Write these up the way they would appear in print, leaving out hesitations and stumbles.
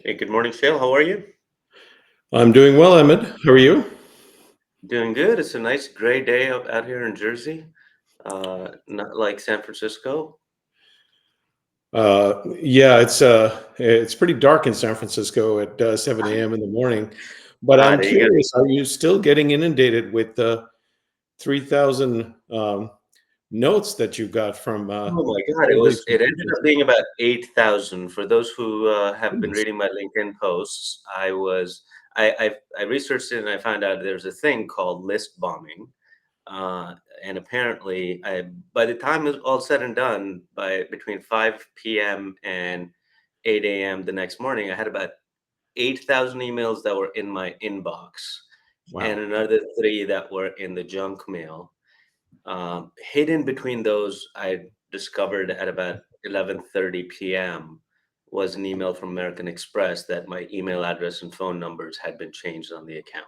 Hey, good morning, Shail. How are you? I'm doing well, Emmett. How are you? Doing good. It's a nice gray day out here in Jersey, not like San Francisco. Yeah, it's pretty dark in San Francisco at 7 a.m. in the morning. But Ah, I'm there you go. curious, are you still getting inundated with the 3,000 notes that you got from Oh my God, all these it ended constituents? up being about 8,000. For those who have been Goodness. reading my LinkedIn posts, I researched it and I found out there's a thing called list bombing. Uh, and apparently, by the time it's all said and done, by between 5 p.m. and 8 a.m. the next morning, I had about 8,000 emails that were in my inbox and Wow. another three that were in the junk mail. Hidden between those, I discovered at about 11:30 p.m. was an email from American Express that my email address and phone numbers had been changed on the account.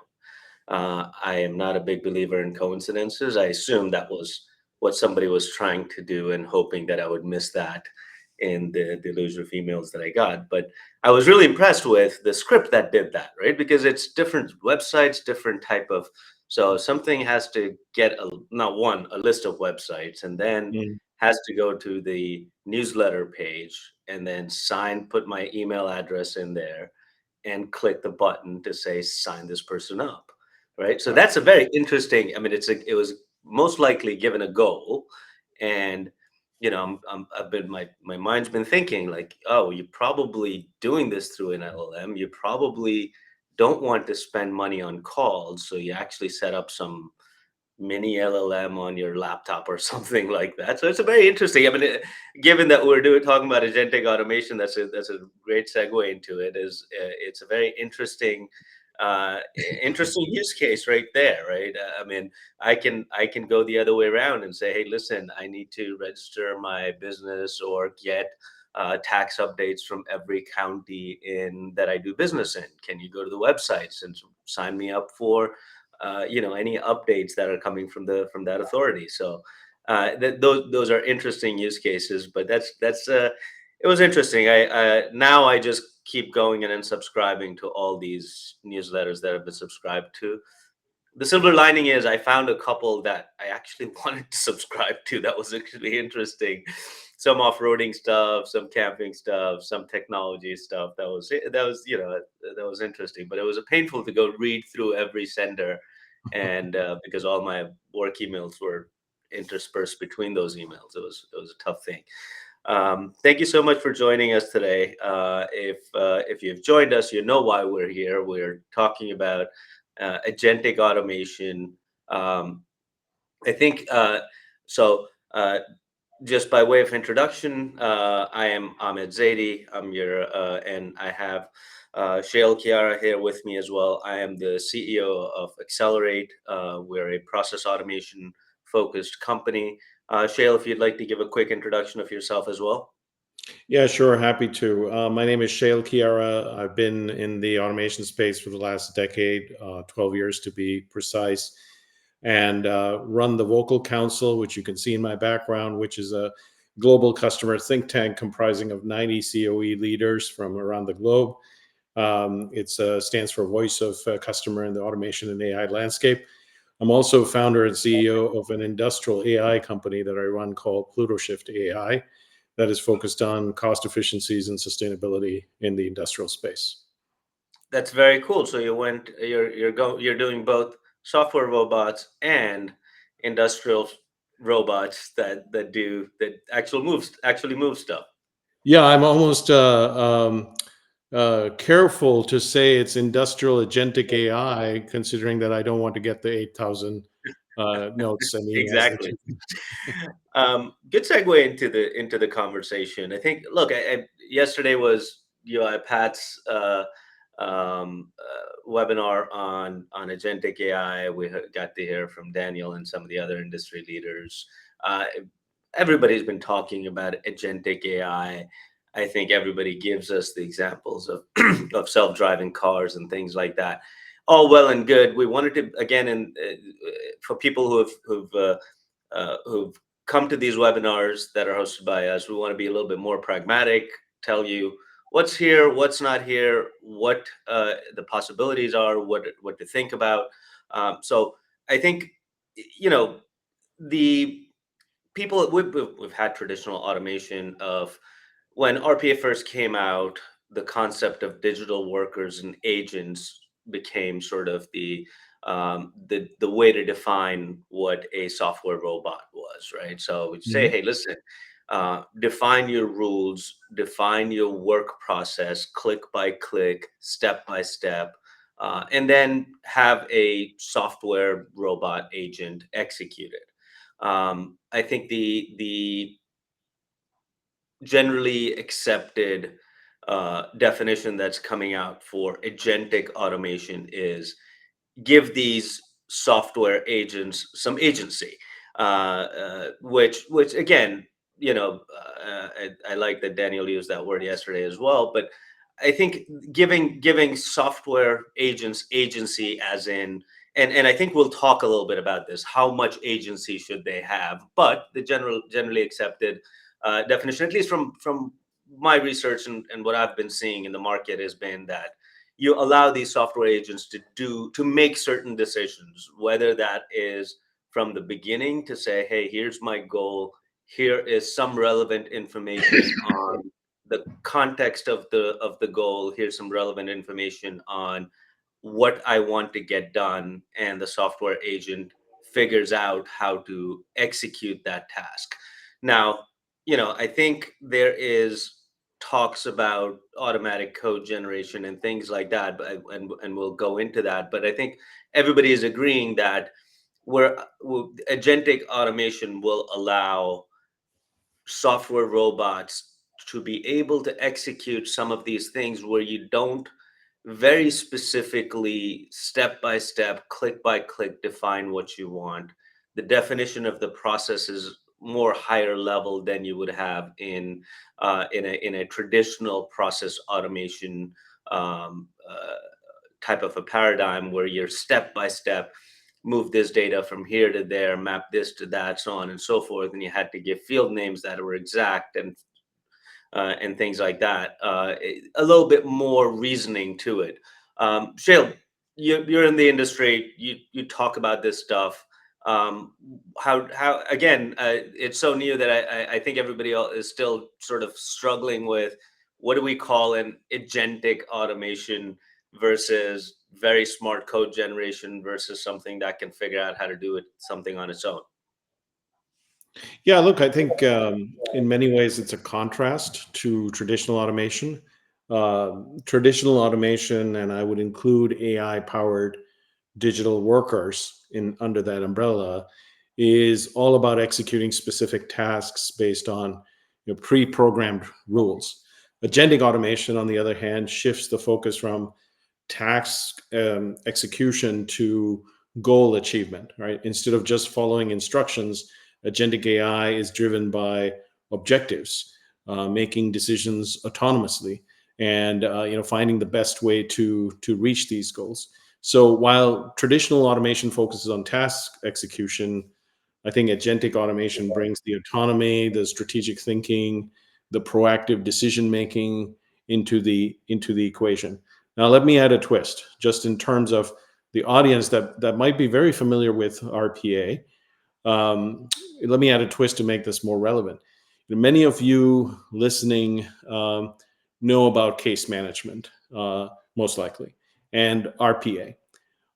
I am not a big believer in coincidences. I assume that was what somebody was trying to do and hoping that I would miss that in the deluge of emails that I got. But I was really impressed with the script that did that, right? Because it's different websites, different type of. So something has to get not one, a list of websites, and then Mm. has to go to the newsletter page and then put my email address in there and click the button to say sign this person up, right? So Wow. that's a very interesting. I mean, it was most likely given a goal, and I've been my mind's been thinking like, oh, you're probably doing this through an LLM. You probably don't want to spend money on calls, so you actually set up some mini LLM on your laptop or something like that. So it's a very interesting. I mean, given that we're doing talking about agentic automation, that's a great segue into it. It's a very interesting use case right there, right? I mean, I can go the other way around and say, hey, listen, I need to register my business or get tax updates from every county in that I do business in. Can you go to the websites and sign me up for any updates that are coming from the from that authority. So those are interesting use cases. But that's it was interesting. I now I just keep going and then subscribing to all these newsletters that I've been subscribed to. The silver lining is I found a couple that I actually wanted to subscribe to. That was actually interesting. Some off-roading stuff, some camping stuff, some technology stuff. That was interesting. But it was painful to go read through every sender, and because all my work emails were interspersed between those emails, it was a tough thing. Thank you so much for joining us today. If you've joined us, you know why we're here. We're talking about agentic automation. Um, I think so. Just by way of introduction, I am Ahmed Zaidi. And I have Shail Kiara here with me as well. I am the CEO of Accelerate. We're a process automation focused company. Shail, if you'd like to give a quick introduction of yourself as well. Yeah, sure. Happy to. My name is Shail Kiara. I've been in the automation space for the last decade, 12 years to be precise, and run the Vocal Council, which you can see in my background, which is a global customer think tank comprising of 90 COE leaders from around the globe. It stands for Voice of Customer in the Automation and AI Landscape. I'm also founder and CEO of an industrial AI company that I run called Pluto Shift AI that is focused on cost efficiencies and sustainability in the industrial space. That's very cool. So you're doing both software robots and industrial robots that actually move stuff. Yeah, I'm almost careful to say it's industrial agentic AI, considering that I don't want to get the 8,000 notes and emails that Exactly. you. Good segue into the conversation. I think. Look, yesterday was Pat's webinar on agentic AI. We got to hear from Daniel and some of the other industry leaders. Uh, Everybody's been talking about agentic AI. I think everybody gives us the examples of of self-driving cars and things like that. All well and good. We wanted to again, and for people who've come to these webinars that are hosted by us, we want to be a little bit more pragmatic. Tell you what's here, what's not here, what the possibilities are, what to think about. So I think, you know, the people, we've had traditional automation of, when RPA first came out, the concept of digital workers and agents became sort of the way to define what a software robot was, right? So we'd say, Mhm. hey, listen, define your rules, define your work process, click by click, step by step, and then have a software robot agent execute it. I think the generally accepted definition that's coming out for agentic automation is give these software agents some agency, which again, you know, I like that Daniel used that word yesterday as well. But I think giving software agents agency, as in, and I think we'll talk a little bit about this. How much agency should they have? But the generally accepted definition, at least from my research and what I've been seeing in the market, has been that you allow these software agents to make certain decisions, whether that is from the beginning to say, hey, here's my goal, here is some relevant information on the context of the goal, here's some relevant information on what I want to get done, and the software agent figures out how to execute that task. Now, I think there is talks about automatic code generation and things like that, but and we'll go into that. But I think everybody is agreeing that agentic automation will allow software robots to be able to execute some of these things where you don't very specifically, step by step, click by click, define what you want. The definition of the process is more higher level than you would have in a traditional process automation type of a paradigm, where you're step by step, move this data from here to there, map this to that, so on and so forth, and you had to give field names that were exact, and things like that. A little bit more reasoning to it. Shail, you're in the industry. You talk about this stuff. How again? It's so new that I think everybody else is still sort of struggling with what do we call an agentic automation versus very smart code generation versus something that can figure out how to do it something on its own. Yeah, look, I think in many ways it's a contrast to traditional automation. Traditional automation, and I would include AI powered digital workers in under that umbrella, is all about executing specific tasks based on pre-programmed rules. Agentic automation, on the other hand, shifts the focus from task execution to goal achievement, right? Instead of just following instructions, agentic AI is driven by objectives, making decisions autonomously, and finding the best way to reach these goals. So while traditional automation focuses on task execution, I think agentic automation brings the autonomy, the strategic thinking, the proactive decision making into the equation. Now, let me add a twist, just in terms of the audience that might be very familiar with RPA. Um, Let me add a twist to make this more relevant. Many of you listening know about case management, most likely, and RPA.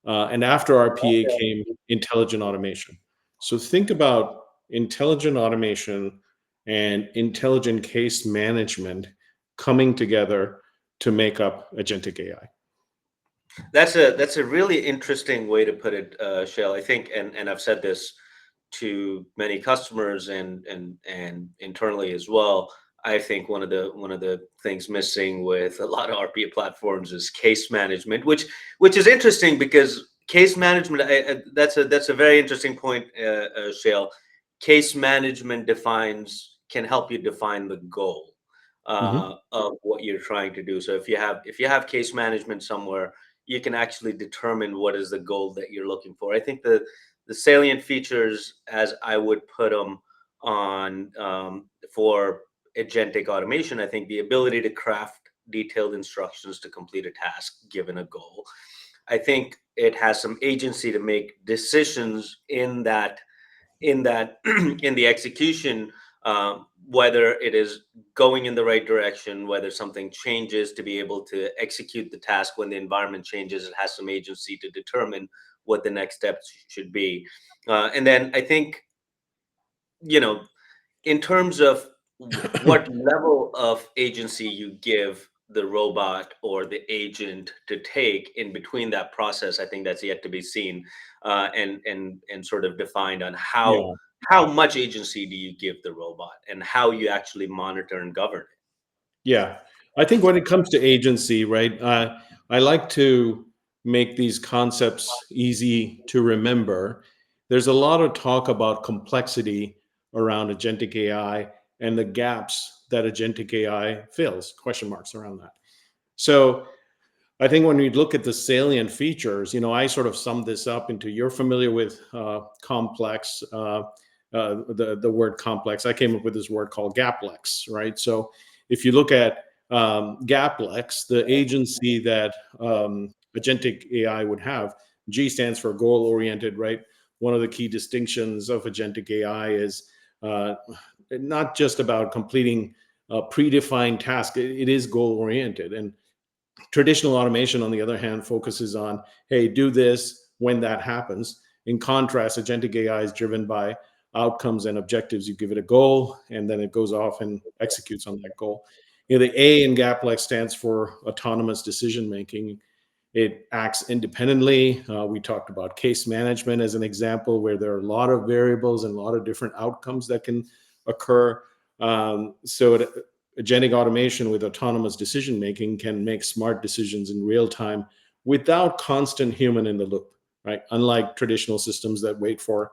And after RPA came intelligent automation. So think about intelligent automation and intelligent case management coming together to make up agentic AI. That's a really interesting way to put it, Shell. I think, and I've said this to many customers and internally as well. I think one of the things missing with a lot of RPA platforms is case management, which is interesting because case management. That's a very interesting point, Shell. Case management can help you define the goal Mhm. of what you're trying to do. So if you have case management somewhere, you can actually determine what is the goal that you're looking for. I think the salient features, as I would put them on, for agentic automation, I think the ability to craft detailed instructions to complete a task given a goal. I think it has some agency to make decisions in that in the execution, whether it is going in the right direction, whether something changes to be able to execute the task when the environment changes. It has some agency to determine what the next steps should be. And then I think, you know, in terms of what level of agency you give the robot or the agent to take in between that process, I think that's yet to be seen, and sort of defined on Yeah. how much agency do you give the robot and how you actually monitor and govern Yeah. I think when it comes to agency, right, I like to make these concepts easy to remember. There's a lot of talk about complexity around agentic AI and the gaps that agentic AI fills, question marks around that. So I think when we look at the salient features, I sort of sum this up into, you're familiar with complex, the word complex. I came up with this word called gaplex, right? So if you look at gaplex, the agency that agentic AI would have, G stands for goal oriented, right? One of the key distinctions of agentic AI is uh, not just about completing a predefined task, it is goal oriented. And traditional automation, on the other hand, focuses on, hey, do this when that happens. In contrast, agentic AI is driven by outcomes and objectives. You give it a goal, and then it goes off and executes on that goal. The A in GAPLEX stands for autonomous decision making. It acts independently. We talked about case management as an example, where there are a lot of variables and a lot of different outcomes that can occur. So agentic automation with autonomous decision making can make smart decisions in real time without constant human in the loop, right? Unlike traditional systems that wait for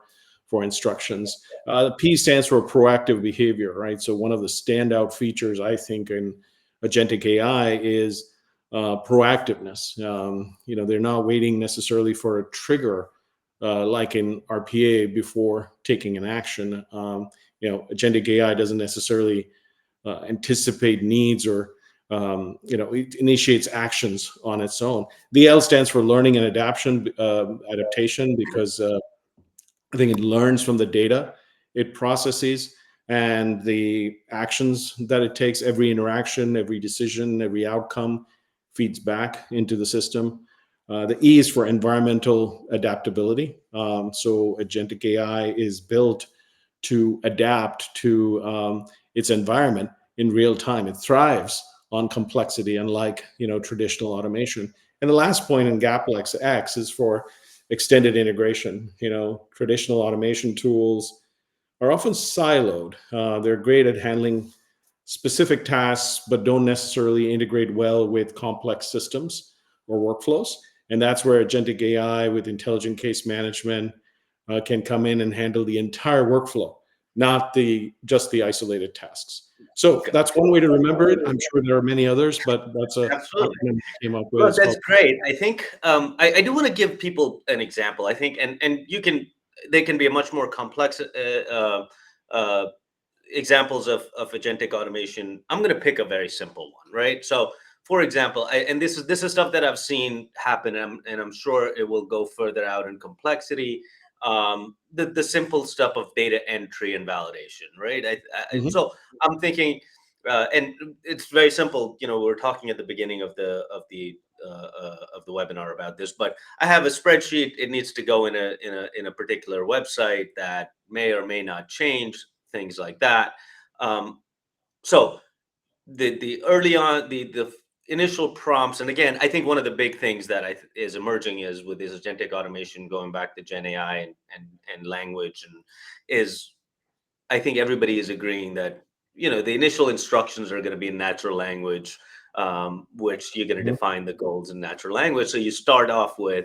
instructions. The P stands for proactive behavior, right? So one of the standout features, I think, in agentic AI is proactiveness. They're not waiting necessarily for a trigger like in RPA before taking an action. Agentic AI doesn't necessarily anticipate needs or it initiates actions on its own. The L stands for learning and adaptation, because I think it learns from the data it processes and the actions that it takes. Every interaction, every decision, every outcome feeds back into the system. The E is for environmental adaptability. So agentic AI is built to adapt to its environment in real time. It thrives on complexity, unlike traditional automation. And the last point in GAPLEX X is for extended integration. Traditional automation tools are often siloed. They're great at handling specific tasks, but don't necessarily integrate well with complex systems or workflows. And that's where agentic AI with intelligent case management can come in and handle the entire workflow, not just the isolated tasks. So it. that's one way to remember it. I'm sure there are many others, but that's a Absolutely. acronym I came up with. Well, It's that's called. great. I think I do want to give people an example. I think, and you can, they can be a much more complex uh, examples of agentic automation. I'm going to pick a very simple one, right? So, for example, and this is stuff that I've seen happen, and I'm sure it will go further out in complexity. The simple stuff of data entry and validation, right? Mhm. So I'm thinking, and it's very simple. We're talking at the beginning of the webinar about this, but I have a spreadsheet. It needs to go in a particular website that may or may not change, things like that. Um, so the early on the initial prompts, and again, I think one of the big things that is emerging is with this agentic automation, going back to Gen AI and language, and is, I think everybody is agreeing that the initial instructions are going to be in natural language, which you're going to Mhm. define the goals in natural language. So you start off with,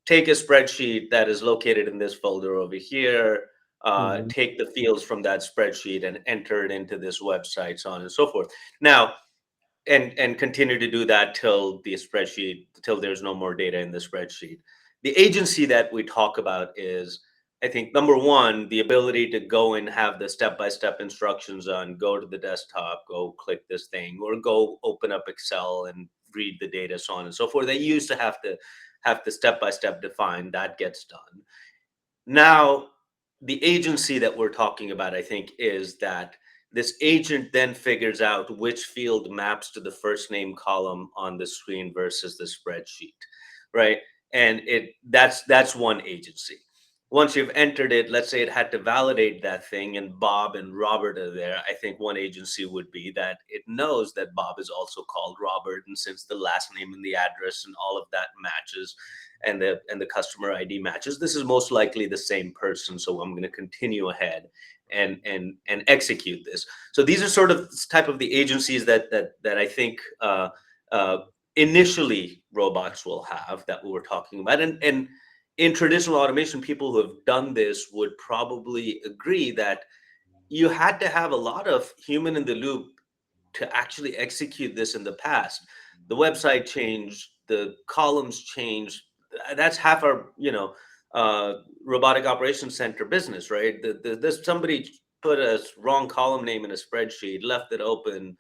take a spreadsheet that is located in this folder over here, Mhm. take the fields from that spreadsheet and enter it into this website, so on and so forth. Now, and continue to do that till there's no more data in the spreadsheet. The agency that we talk about is I think number one, the ability to go and have the step-by-step instructions on go to the desktop, go click this thing, or go open up Excel and read the data, so on and so forth. They used to have the step-by-step defined. That gets done. Now, the agency that we're talking about, I think, is that this agent then figures out which field maps to the first name column on the screen versus the spreadsheet, right? And that's one agency. Once you've entered it, let's say it had to validate that thing, and Bob and Robert are there. I think one agency would be that it knows that Bob is also called Robert, and since the last name and the address and all of that matches, and the customer ID matches, this is most likely the same person. So I'm going to continue ahead and execute this. So these are sort of type of the agencies that I think uh, initially robots will have, that we were talking about. And in traditional automation, people who have done this would probably agree that you had to have a lot of human in the loop to actually execute this in the past. The website changed, the columns changed. That's half our, uh, robotic operations center business, right? There's somebody put a wrong column name in a spreadsheet, left it open.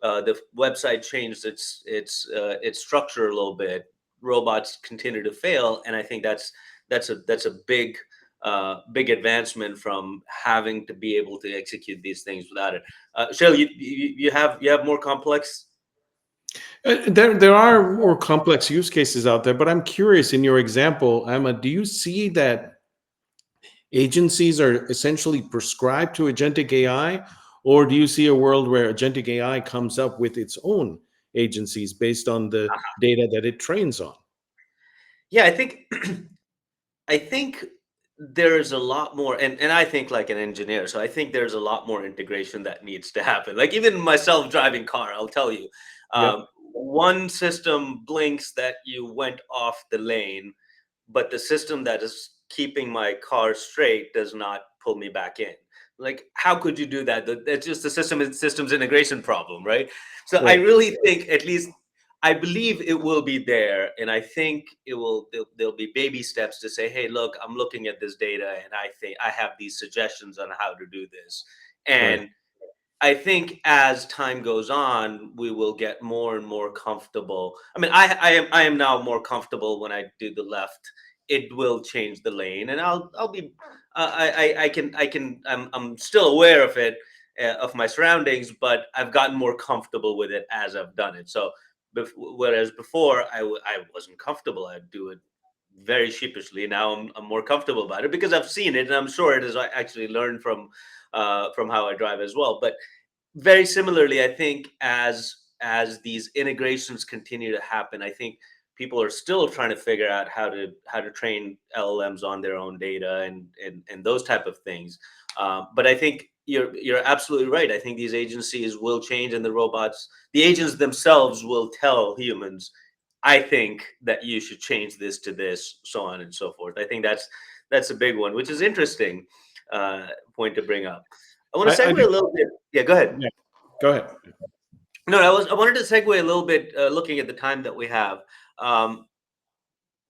The website changed its structure a little bit. Robots continue to fail, and I think that's a big advancement from having to be able to execute these things without it. Shail, you have more complex. There are more complex use cases out there, but I'm curious, in your example, Emma, do you see that agencies are essentially prescribed to agentic AI, or do you see a world where agentic AI comes up with its own agencies based on the data that it trains on? Yeah, I think there's a lot more, and I think like an engineer, so I think there's a lot more integration that needs to happen. Like even myself driving car, I'll tell you, Yep. one system blinks that you went off the lane, but the system that is keeping my car straight does not pull me back in. Like, how could you do that? That's just the systems integration problem, right? So I Right. really think, at least I believe it will be there, and I think there'll be baby steps to say, hey, look, I'm looking at this data, and I think I have these suggestions on how to do this. Right. And I think as time goes on, we will get more and more comfortable. I mean, I am now more comfortable when I do the left. It will change the lane, and I'll be I'm still aware of it, of my surroundings, but I've gotten more comfortable with it as I've done it. So, whereas before I wasn't comfortable, I'd do it very sheepishly. Now I'm more comfortable about it because I've seen it, and I'm sure it is actually learned from how I drive as well. But very similarly, I think as these integrations continue to happen, I think people are still trying to figure out how to train LLMs on their own data, and those type of things. But I think you're absolutely right. I think these agencies will change, and the agents themselves will tell humans, I think that you should change this to this, so on and so forth. I think that's a big one, which is interesting point to bring up. I want to I segue do. a little bit. Yeah, go ahead. Yeah. Go ahead. No, I wanted to segue a little bit, looking at the time that we have. Um,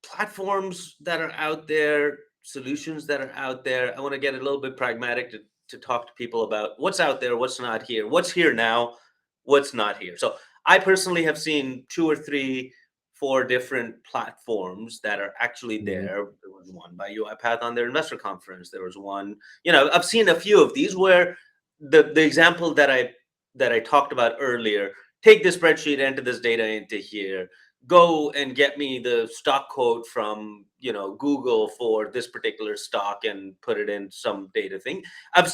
Platforms that are out there, solutions that are out there. I want to get a little bit pragmatic to talk to people about what's out there, what's not here, what's here now, what's not here. So I personally have seen two or three, four different platforms that are actually Mhm. there. There was one by UiPath on their investor conference. There was one, I've seen a few of these where the example that I talked about earlier, take this spreadsheet, enter this data into here, go and get me the stock quote from Google for this particular stock and put it in some data thing. I've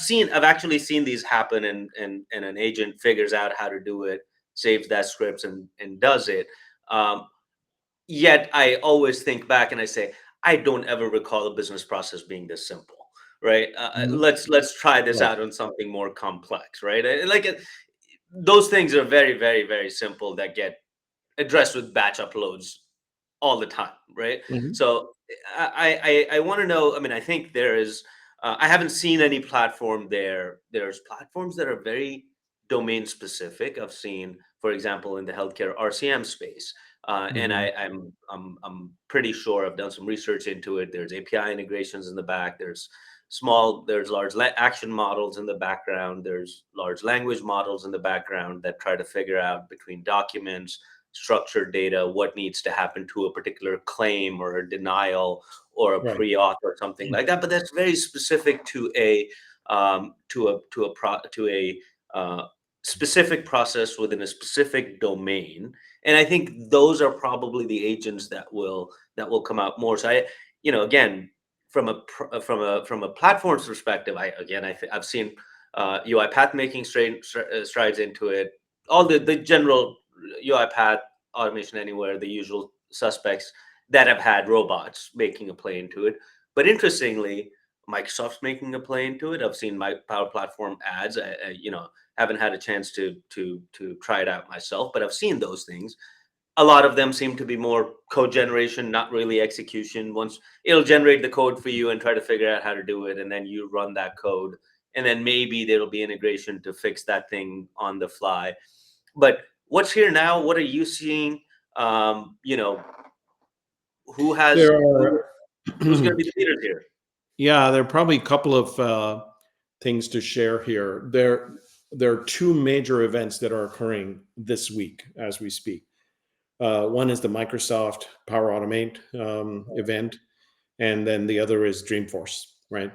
actually seen these happen, and an agent figures out how to do it, saves that scripts, and does it. Um, yet I always think back and I say, I don't ever recall a business process being this simple, right? Mhm. Let's try this Right. out on something more complex, right? Those things are very, very, very simple that get addressed with batch uploads all the time, right? Mhm. So I want to know. I mean, I think there is. I haven't seen any platform there. There's platforms that are very domain specific. I've seen for example, in the healthcare RCM space. And Hmm. I'm pretty sure I've done some research into it. There's API integrations in the back. There's large action models in the background. There's large language models in the background that try to figure out between documents, structured data, what needs to happen to a particular claim or a denial or a Right. pre-auth or something like that. But that's very specific to a specific process within a specific domain. And I think those are probably the agents that will come out more. So again, from a platform's perspective, I've seen UiPath making strides into it. All the general UiPath, Automation Anywhere, the usual suspects that have had robots making a play into it. But interestingly, Microsoft's making a play into it. I've seen my Power Platform ads. Haven't had a chance to try it out myself, but I've seen those things. A lot of them seem to be more code generation, not really execution. Once it'll generate the code for you and try to figure out how to do it, and then you run that code, and then maybe there'll be integration to fix that thing on the fly. But what's here now? What are you seeing? Um, you know, who has There who are, who's going to be the leaders here? yeah, there are probably a couple of things to share here. There are two major events that are occurring this week as we speak. One is the Microsoft Power Automate event, and then the other is Dreamforce, right?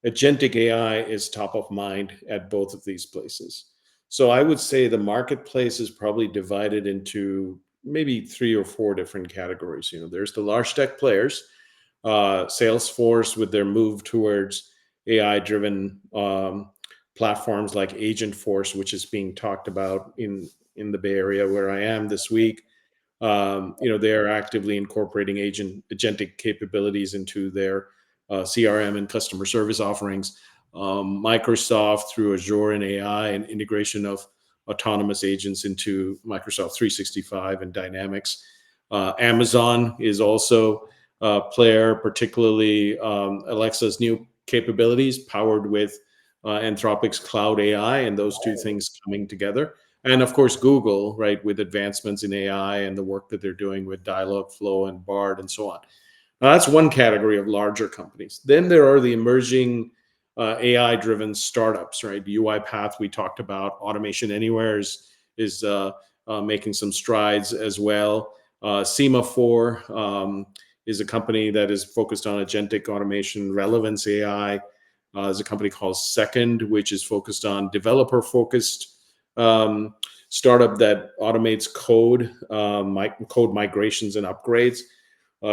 Agentic AI is top of mind at both of these places. So I would say the marketplace is probably divided into maybe three or four different categories. There's the large tech players, Salesforce with their move towards AI-driven platforms like Agent Force, which is being talked about in the Bay Area where I am this week. They are actively incorporating agentic capabilities into their CRM and customer service offerings. Microsoft through Azure and AI and integration of autonomous agents into Microsoft 365 and Dynamics. Amazon is also a player, particularly Alexa's new capabilities powered with Anthropic's cloud AI, and those two things coming together. And of course, Google, right, with advancements in AI and the work that they're doing with Dialogflow and Bard and so on. Now, that's one category of larger companies. Then there are the emerging AI-driven startups, right? UiPath, we talked about. Automation Anywhere is making some strides as well. Semaphore is a company that is focused on agentic automation, relevance AI. There's a company called Second, which is focused on developer-focused startup that automates code migrations and upgrades.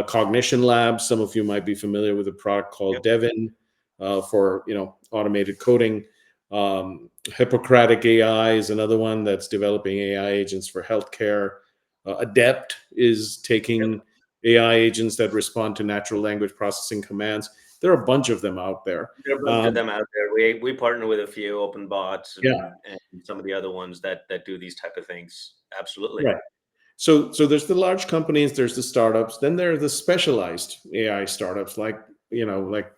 Cognition Labs, some of you might be familiar with a product called Yep. Devin for automated coding. Hippocratic AI is another one that's developing AI agents for healthcare. Adept is Yep. taking AI agents that respond to natural language processing commands. There are a bunch of them out there. There are a bunch of Um, them out there. We partner with a few open bots yeah, and some of the other ones that do these type of things. Absolutely. right. So there's the large companies, there's the startups, then there are the specialized AI startups, like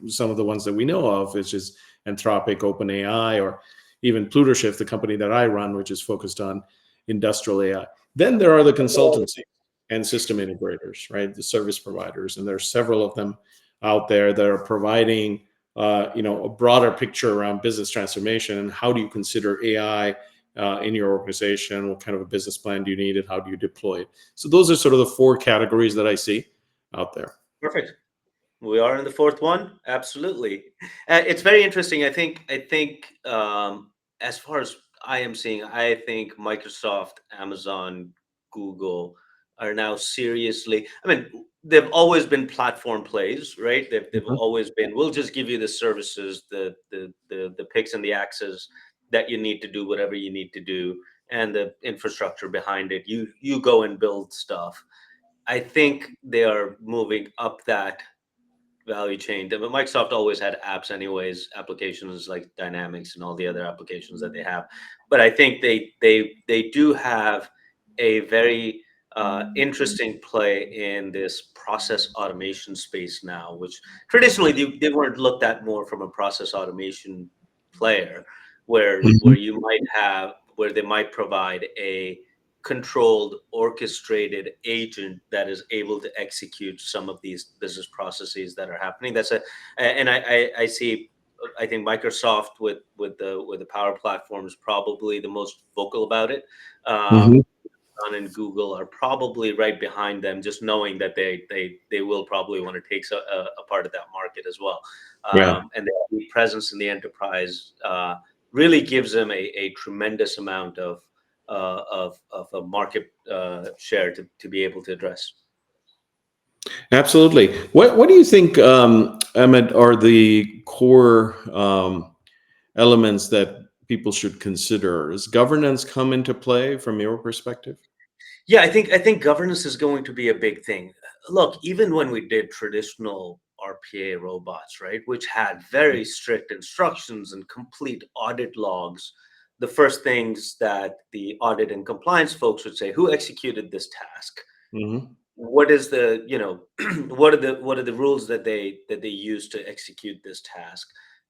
some of the ones that we know of, which is Anthropic, OpenAI, or even Pluto, the company that I run, which is focused on industrial AI. Then there are the consultancy and system integrators, right? The service providers, and there's several of them out there that are providing a broader picture around business transformation and how do you consider AI in your organization? What kind of a business plan do you need, and how do you deploy it? So those are sort of the four categories that I see out there. Perfect. We are in the fourth one. Absolutely. It's very interesting. I think as far as I am seeing, I think Microsoft, Amazon, Google are now seriously. I mean, they've always been platform plays, right? They've Mhm. always been. We'll just give you the services, the picks and the axes that you need to do whatever you need to do, and the infrastructure behind it. You go and build stuff. I think they are moving up that value chain. But Microsoft always had apps, anyways, applications like Dynamics and all the other applications that they have. But I think they do have a very interesting play in this process automation space now, which traditionally they weren't looked at more from a process automation player, where Mhm. you might have where they might provide a controlled, orchestrated agent that is able to execute some of these business processes that are happening. And I see, I think Microsoft with the Power Platform is probably the most vocal about it. Hmm. Amazon and Google are probably right behind them, just knowing that they will probably want to take a part of that market as well. Yeah. And the presence in the enterprise really gives them a tremendous amount of a market share to be able to address. Absolutely. What do you think, Emmett, are the core elements that people should consider? Does governance come into play from your perspective? Yeah, I think governance is going to be a big thing. Look, even when we did traditional RPA robots, right, which had very strict instructions and complete audit logs, the first things that the audit and compliance folks would say, who executed this task? Hmm. What is the, what are the rules that they use to execute this task?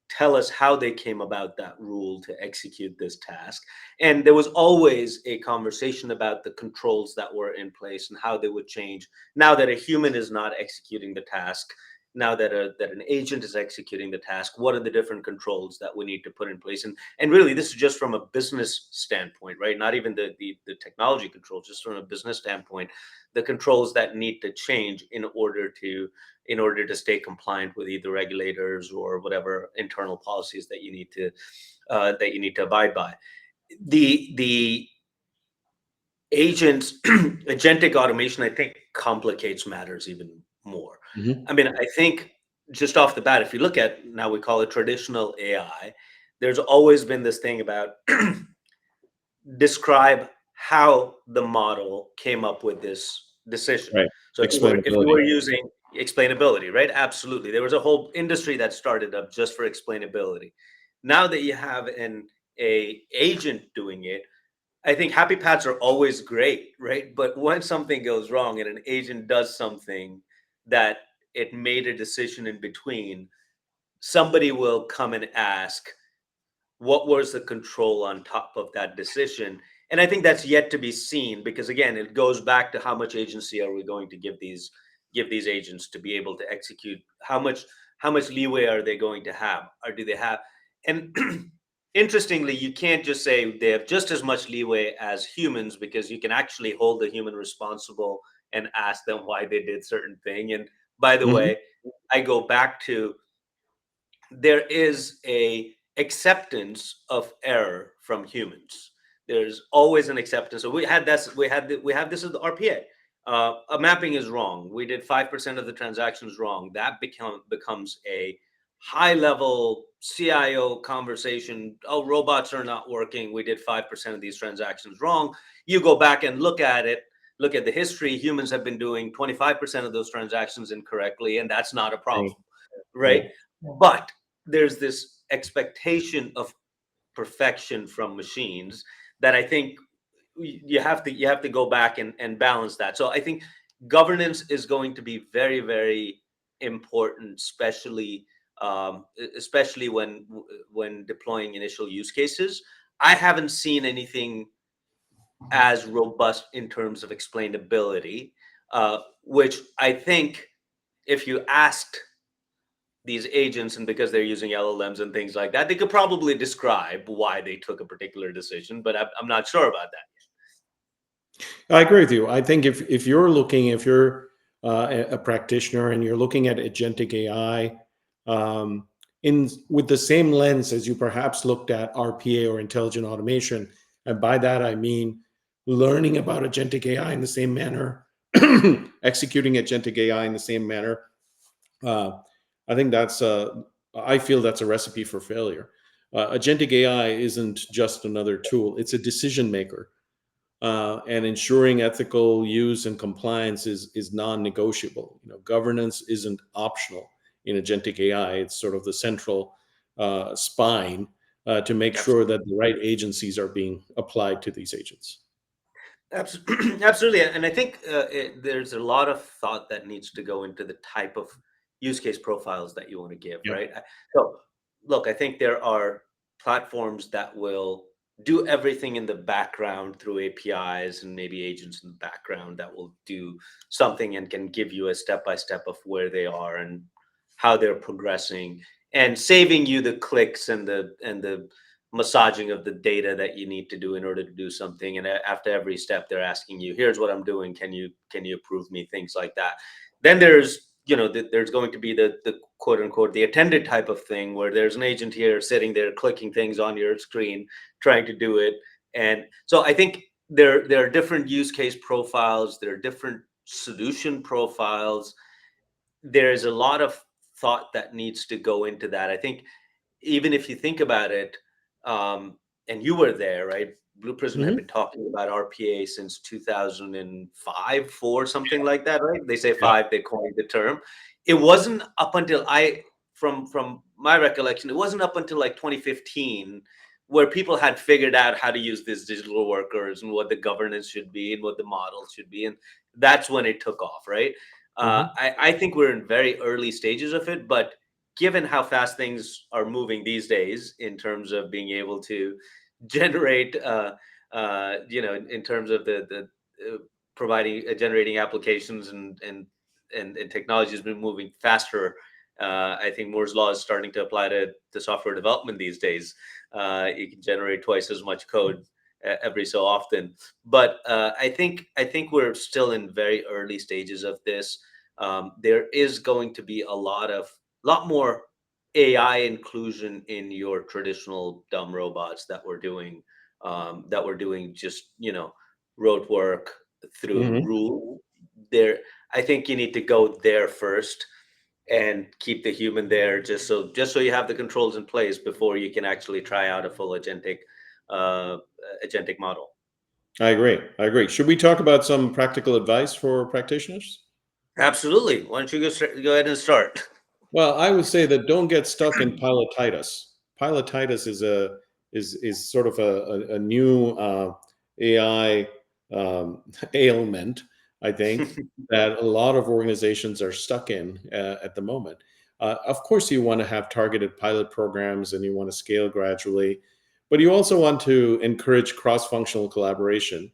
Tell us how they came about that rule to execute this task. And there was always a conversation about the controls that were in place and how they would change now that a human is not executing the task. Now that an agent is executing the task, what are the different controls that we need to put in place? And really, this is just from a business standpoint, right? Not even the technology controls, just from a business standpoint, the controls that need to change in order to stay compliant with either regulators or whatever internal policies that you need to abide by. The agents agentic automation, I think, complicates matters even more. Hmm. I mean, I think just off the bat, if you look at, now we call it traditional AI, there's always been this thing about describe how the model came up with this decision. Right. So if you were Explainability. using explainability, right? Absolutely. There was a whole industry that started up just for explainability. Now that you have a agent doing it, I think happy paths are always great, right? But when something goes wrong and an agent does something that it made a decision in between, somebody will come and ask, what was the control on top of that decision? And I think that's yet to be seen, because again, it goes back to how much agency are we going to give these agents to be able to execute? How much leeway are they going to have, or do they have? And interestingly, you can't just say they have just as much leeway as humans, because you can actually hold the human responsible and ask them why they did certain thing. And by the Hmm. way, I go back to, there is a acceptance of error from humans. There's always an acceptance. So we have this with the RPA. A mapping is wrong. We did 5% of the transactions wrong. That becomes a high level CIO conversation. Oh, robots are not working. We did 5% of these transactions wrong. You go back and look at it. Look at the history. Humans have been doing 25% of those transactions incorrectly, and that's not a Right. problem, right? Right. But there's this expectation of perfection from machines that I think you have to go back and balance that. So I think governance is going to be very, very important, especially when deploying initial use cases. I haven't seen anything as robust in terms of explainability, which I think if you asked these agents, and because they're using LLMs and things like that, they could probably describe why they took a particular decision, but I'm not sure about that. I agree with you. I think if you're a practitioner and you're looking at agentic AI in with the same lens as you perhaps looked at RPA or intelligent automation, and by that I mean learning about agentic AI in the same manner, executing agentic AI in the same manner. Uh, I think I feel that's a recipe for failure. Agentic AI isn't just another tool; it's a decision maker, and ensuring ethical use and compliance is non-negotiable. Governance isn't optional in agentic AI. It's sort of the central spine to make sure Absolutely. that the right agencies are being applied to these agents. Absolutely. And I think there's a lot of thought that needs to go into the type of use case profiles that you want to give, Yeah. right? So, look, I think there are platforms that will do everything in the background through APIs and maybe agents in the background that will do something and can give you a step by step of where they are and how they're progressing, and saving you the clicks and the massaging of the data that you need to do in order to do something. And after every step, they're asking you, "Here's what I'm doing. Can you approve me?" Things like that. Then there's, there's going to be the quote unquote the attended type of thing, where there's an agent here sitting there clicking things on your screen, trying to do it. And so I think there are different use case profiles, there are different solution profiles. There's a lot of thought that needs to go into that. I think even if you think about it, um, and you were there, right? Blue Prism had Hmm. been talking about RPA since 2005, 4, something like that, right? They say Yeah. five, they coined the term. It wasn't up until from my recollection, it wasn't up until like 2015 where people had figured out how to use these digital workers and what the governance should be and what the models should be. And that's when it took off, right? Hmm. I think we're in very early stages of it, but given how fast things are moving these days in terms of being able to generate, in terms of the providing generating applications, and technology has been moving faster. I think Moore's law is starting to apply to software development these days. You can generate twice as much code every so often. But I think we're still in very early stages of this. There is going to be a lot more AI inclusion in your traditional dumb robots that we're doing just rote work through Hmm. rule. There, I think you need to go there first and keep the human there, just so you have the controls in place before you can actually try out a full uh, agentic model. I agree. I agree. Should we talk about some practical advice for practitioners? Absolutely. Why don't you go ahead and start? Well, I would say that don't get stuck in pilotitis. Pilotitis is sort of a new AI ailment, I think, that a lot of organizations are stuck in at the moment. Of course, you want to have targeted pilot programs and you want to scale gradually, but you also want to encourage cross-functional collaboration.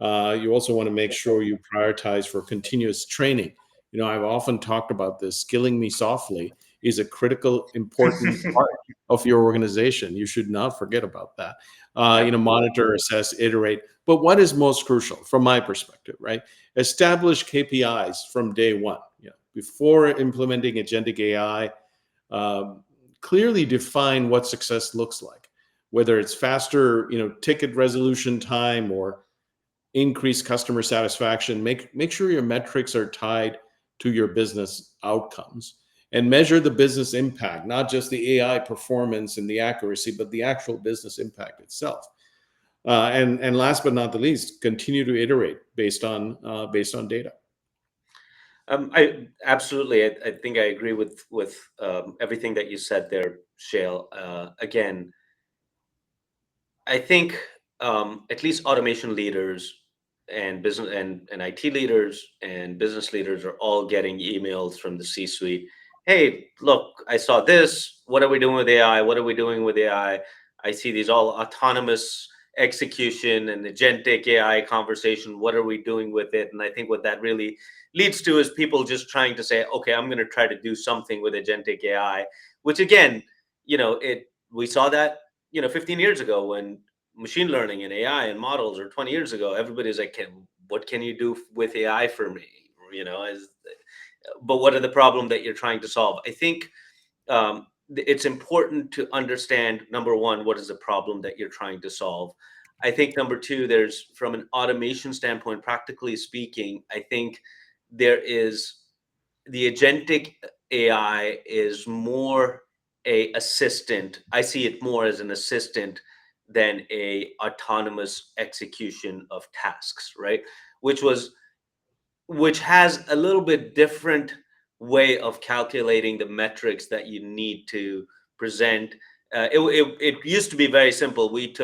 You also want to make sure you prioritize for continuous training. I've often talked about this. Skilling me softly is a critical, important part of your organization. You should not forget about that. Absolutely. Monitor, assess, iterate. But what is most crucial from my perspective, right? Establish KPIs from day one. Before implementing agentic AI, um, clearly define what success looks like, whether it's faster, ticket resolution time or increase customer satisfaction. Make sure your metrics are tied to your business outcomes, and measure the business impact, not just the AI performance and the accuracy, but the actual business impact itself. And last but not the least, continue to iterate based on data. I absolutely. I think I agree with everything that you said there, Shale. Again, I think at least automation leaders and business and IT leaders and business leaders are all getting emails from the C-suite. Hey, look, I saw this. What are we doing with AI? What are we doing with AI? I see these all autonomous execution and agentic AI conversation. What are we doing with it? And I think what that really leads to is people just trying to say, okay, I'm going to try to do something with agentic AI, which again, it we saw that 15 years ago when machine learning and AI and models, or 20 years ago, everybody's like, what can you do with AI for me? But what are the problem that you're trying to solve? I think it's important to understand, number one, what is the problem that you're trying to solve. I think number two, there's, from an automation standpoint, practically speaking, I think there is the agentic AI is more a assistant. I see it more as an assistant than a autonomous execution of tasks, right? Which was which has a little bit different way of calculating the metrics that you need to present. It used to be very simple. We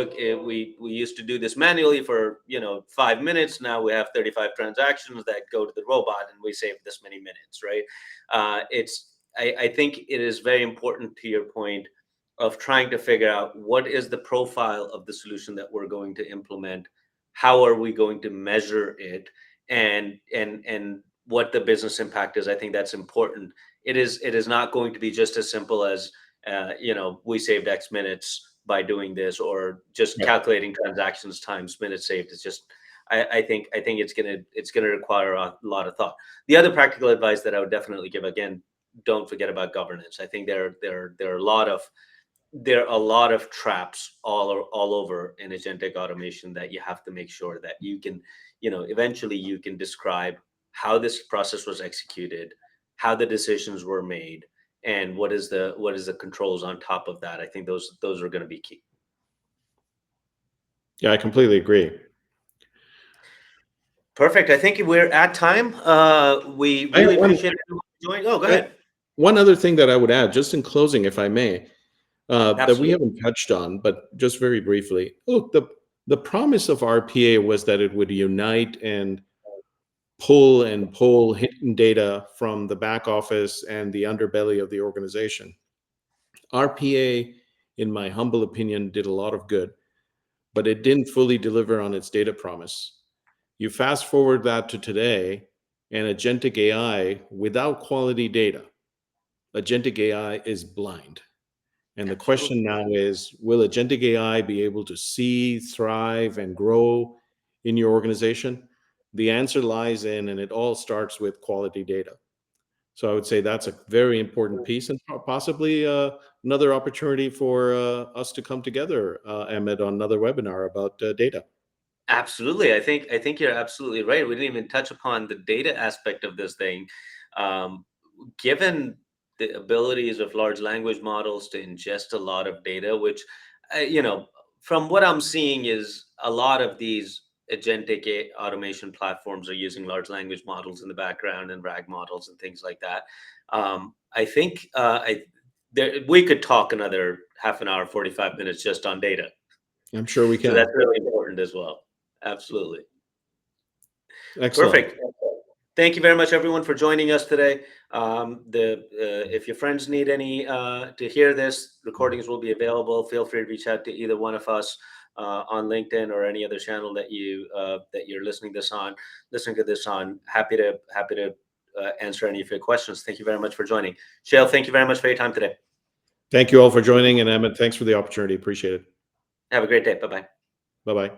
used to do this manually for 5 minutes. Now we have 35 transactions that go to the robot, and we save this many minutes, right? I think it is very important, to your point, of trying to figure out what is the profile of the solution that we're going to implement, how are we going to measure it, and what the business impact is. I think that's important. It is not going to be just as simple as we saved X minutes by doing this, or just Right. calculating transactions times minutes saved. It's just I think it's gonna require a lot of thought. The other practical advice that I would definitely give, again, don't forget about governance. I think there are a lot of traps all over in agentic automation, that you have to make sure that you can, eventually you can describe how this process was executed, how the decisions were made, and what is the controls on top of that. I think those are going to be key. Yeah, I completely agree. Perfect. I think we're at time. We I have really appreciate everyone joining. Oh, go I, ahead. one other thing that I would add, just in closing, if I may, that we Absolutely. haven't touched on, but just very briefly. Look, the promise of RPA was that it would unite and pull hidden data from the back office and the underbelly of the organization. RPA, in my humble opinion, did a lot of good, but it didn't fully deliver on its data promise. You fast forward that to today, and agentic AI without quality data, agentic AI is blind. And the question Absolutely. now is, will agentic AI be able to see, thrive, and grow in your organization? The answer lies in, and it all starts with quality data. So I would say that's a very important piece, and possibly another opportunity for us to come together, Emmett, on another webinar about data. Absolutely. I think you're absolutely right. We didn't even touch upon the data aspect of this thing. Um, Given the abilities of large language models to ingest a lot of data, which, uh, you know, from what I'm seeing, is a lot of these agentic automation platforms are using large language models in the background, and RAG models and things like that. I think we could talk another half an hour, 45 minutes just on data. I'm sure we So that's can. really important as well. Absolutely. Excellent. Perfect. Thank you very much, everyone, for joining us today. If your friends need any to hear this, recordings will be available. Feel free to reach out to either one of us on LinkedIn, or any other channel that you're listening to this on. Happy to answer any of your questions. Thank you very much for joining. Shail, thank you very much for your time today. Thank you all for joining, and Emmett, thanks for the opportunity. Appreciate it. Have a great day. Bye bye. Bye bye.